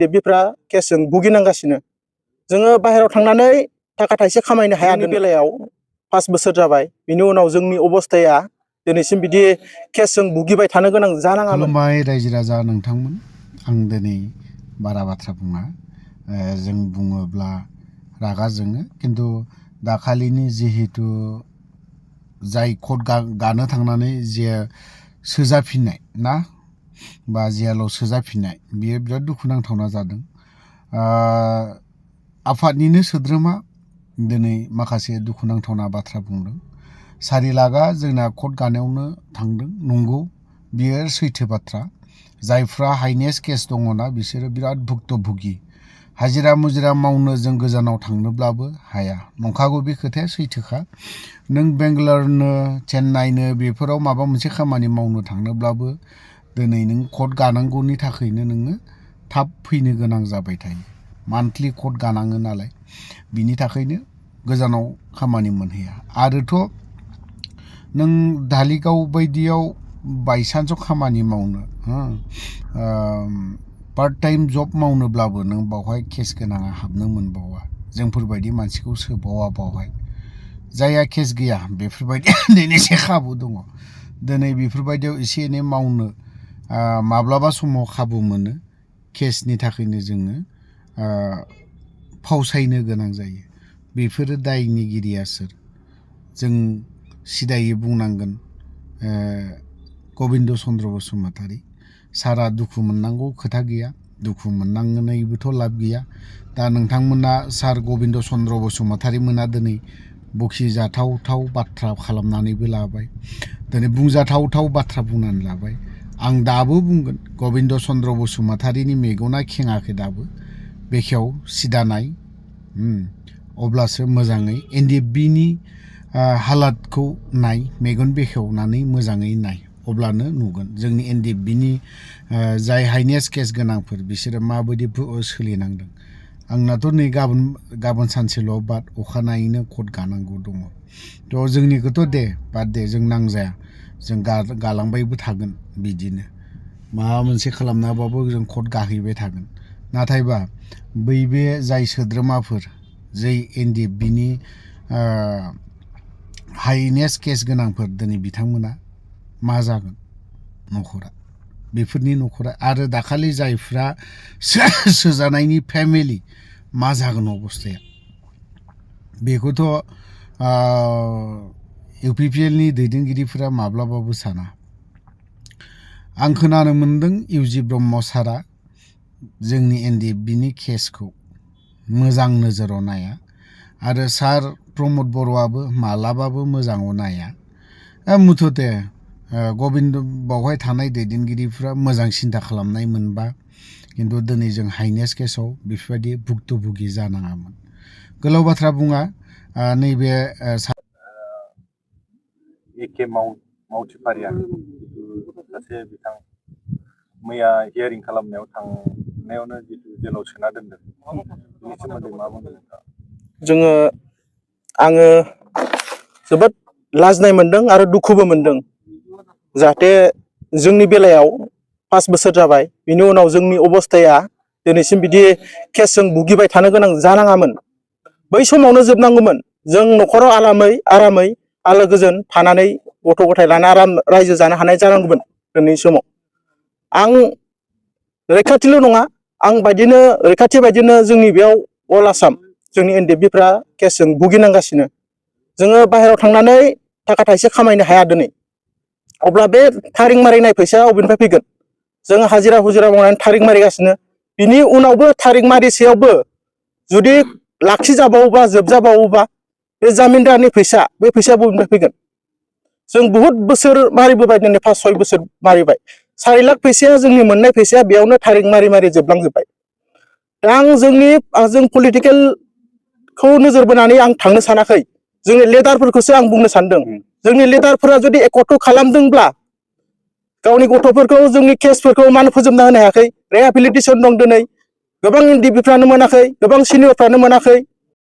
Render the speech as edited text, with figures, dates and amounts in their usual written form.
देबिफ्रा केसजों भुगिनांगासिनो जोङो बाहेरायाव थांनानै थाखा थाइसे खामायनो हाया बेलायाव 5 बोसोर जाबाय बिनि उनाव जोंनि अबस्थाया दिनैसिम बिदि केसजों भुगिबाय थानो गोनां जानाङामोन। खुलुमबाय रायजो राजा नोंथांमोन आं दिनै बारा बाथ्रा बुङा जों बुङोब्ला रागा जोङो खिन्थु दाखालिनि जिहेतु जाय कट गानो थांनानै जे सोजाफिननाय ना बा जेलाव सोजाफिननाय बियो बिराद दुखुनांथावना जादों। आफादनिनो सोद्रोमा दिनै माखासे दुखुनांथावना बाथ्रा बुंदों। 4 लाखआ जोंना कट गानायावनो थांदों नंगौ बियो सैथो बाथ्रा। जायफ्रा हाइनेस केस दङना बिसोरो बिराद भुक्तभुगि हाजिरा मुजिरा मावनो जों गोजानाव थांनोब्लाबो हाया नंखागौ बे खोथाया सैथोखा। नों बेंगालुरुनो चेन्नाइनो बेफोराव माबा मोनसे खामानि मावनो थांनोब्लाबो दिनै नों कट गानांगौनि थाखायनो नोङो थाब फैनो गोनां जाबाय थायो। मान्थलि कट गानाङो नालाय बिनि थाखायनो गोजानाव खामानि मोनहैया। आरोथ' नों धालिगाव बायदियाव बायसान्सआव खामानि मावनो पार्ट टाइम जब मावनोब्लाबो नों बावहाय केस गोनाङा हाबनो मोनबावा जोंफोरबायदि मानसिखौ सोबावा बावहाय जायहा केस गैया बेफोरबायदि दिनैसो खाबु दङ। दिनै बेफोरबायदियाव एसे एनै मावनो माब्लाबा समाव खाबु मोनो केसनि थाखायनो जोङो फावसायनो गोनां जायो। बेफोरो दायनिगिरिया सोर जों सिदायै बुंनांगोन गबिन्द चन्द्र बसुमतारी सारा दुखु मोननांगौ खोथा गैया दुखु मोननांगौबोथ' लाब गैया। दा नोंथांमोना सार गबिन्द चन्द्र बसुमतारी मोना दिनै बखिजाथाव बाथ्रा खालामनानैबो लाबाय दिनै बुंजाथाव बाथ्रा बुंनानै लाबाय। आं दाबो बुंगोन गबिन्द चन्द्र बसुमतारीनि मेगना खेङाखै दाबो बेखेव सिदा नाय अब्लासो मोजाङै NDFBनि हालादखौ नाय मेगन बेखेवनानै मोजाङै नाय अब्लानो नुगोन जोंनि NDFBनि जाय हाइनेस केस गोनांफोर बिसोरो माबायदि सोलिनांदों। आंनाथ' नै गाबोन सानसेल' बाद अखानायैनो कट गानांगौ दङ। थ' जोंनिखौथ' दे बाद दे जों नांजाया जों गालांबायबो थागोन बिदिनो माबा मोनसे खालामनाबाबो जों कट गाहैबाय थागोन। नाथायबा बै बे जाय सोद्रोमाफोर जै NDFBनि हाइनेस केस गोनांफोर दिनै बिथांमोना मा जागोन न'खरा बेफोरनि न'खरा आरो दाखालि जायफ्रा सोजानायनि फेमिलि मा जागोन अबस्थाया बेखौथ' UPPLनि दैदेनगिरिफोरा माब्लाबाबो साना। आं खोनानो मोन्दों UG ब्रह्म सारा जोंनि NDFBनि केसखौ मोजां नोजोराव नाया आरो सार प्रमद बर'आबो मालाबाबो मोजाङाव नाया। मुथते गबिन्द बावहाय थानाय दैदेनगिरिफ्रा मोजां सिन्था खालामनाय मोनबा खिन्थु दिनै जों हाइनेस केसाव बेफोरबायदि भुक्तभुगि जानाङामोन। गोलाव बाथ्रा बुङा नैबे एके मावथिफारिया सासे बिथां मैया हियारिं खालामनायाव थांनायावनो जितु जेलाव सोना दोनदों बेनि सोमोन्दै मा बुंदों नोंथाङा? आङो जोबोद लाजिनाय मोनदों आरो दुखुबो मोनदों जाहाथे जोंनि बेलायाव 5 बोसोर जाबाय बिनि उनाव जोंनि अबस्थाया दिनैसिम बिदि केसजों भुगिबाय थानो गोनां जानाङामोन। बै समावनो जोबनांगौमोन जों न'खराव आरामै आलो गोजोन थानानै गथ' गथाय लाना आराम रायजो जानो हानाय जानांगौमोन। दिनैनि समाव आं रैखाथिल' नङा आं बायदिनो रैखाथि बायदिनो जोंनि बेयाव अल आसाम जोंनि NDFBफ्रा केसजों भुगिनांगासिनो जोङो बाहेरायाव थांनानै थाखा थाइसे खामायनो हाया दिनै अब्ला बे थारिं मारिनाय फैसाया अबेनिफ्राय फैगोन। जों हाजिरा हुजिरा मावनानै थारिं मारिगासिनो बिनि उनावबो थारिं मारिसेयावबो जुदि लाखिजाबावोबा जोबजाबावोबा बे जामिनदारनि फैसा बे फैसाया बबेनिफ्राय फैगोन। जों बुहुद बोसोर मारिबोबाय दिनै 5-6 बोसोर मारिबाय 4 लाख फैसाया जोंनि मोननाय फैसाया बेयावनो थारिं मारि जोबलांजोब्बाय। दा जों पलिटिकेलखौ नोजोर बोनानै आं थांनो सानाखै जोंनि लिडारफोरखौसो आं बुंनो सानदों। जोंनि लिडारफोरा जुदि एकर्डखौ खालामदोंब्ला गावनि गथ'फोरखौ जोंनि केसफोरखौ मानो फोजोबना होनो हायाखै। रिहेबिलिटेसन दं दिनै गोबां NDFBफ्रानो मोनाखै गोबां सिनियरफ्रानो मोनाखै